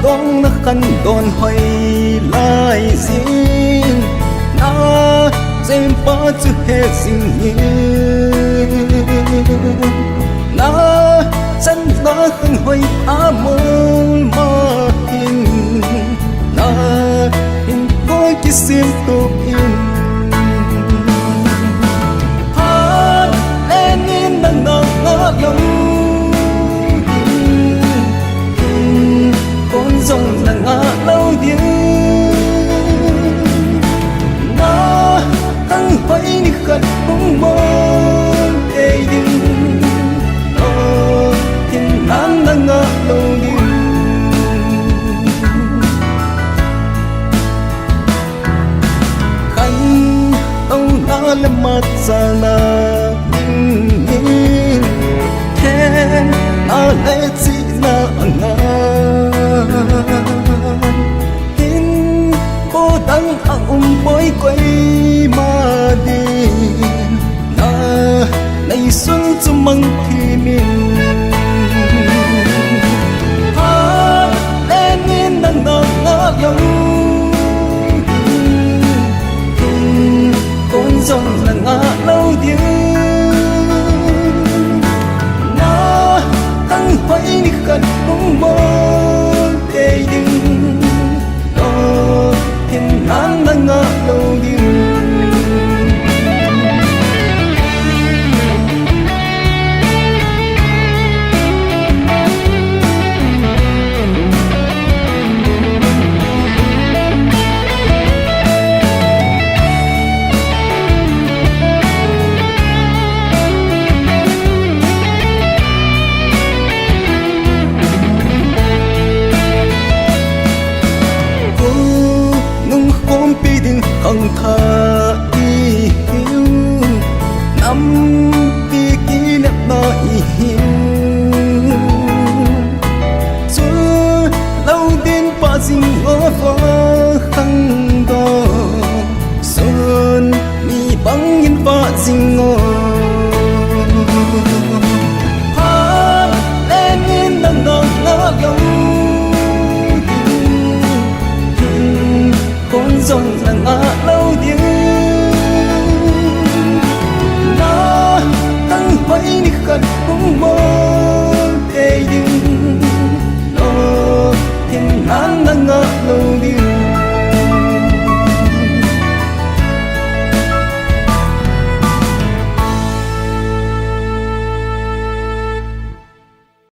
gong na khăn đòn hoài lại riêng na dêm ba chữ hết sinh nhiên na chân ta khăn hoài á mong mà hình na hình coi cái xiêm tục in hát lên in nắng nắng ngỡ lòng dòng là ngã lâu tiếng na tăng vẫy đi khẩn bóng môn đầy đừng thiên nam là ngã lâu tiếng khăn tông đã lên mặt ra là nhìn thế à lẽ chỉ là ngã hin cô đang bối quay mà đi na này xuân cho măng thì mình ha lên in đang ngỡ lòng con dòng là ngã lâu tiếng na tăng vẫy đi gần bóng mơ để đừng thiên an đang ngỡ lâu đêm không tha ý hiu năm tí kỷ niệm đó ý hiu chúa lâu đến ba dinh ngõ phó khăn đó xuân mi băng nhìn ba dinh ngõ hát lên in đang ngỡ lòng con dòng là ngã lâu tiếng na tăng vẫy đi khẩn bóng mơ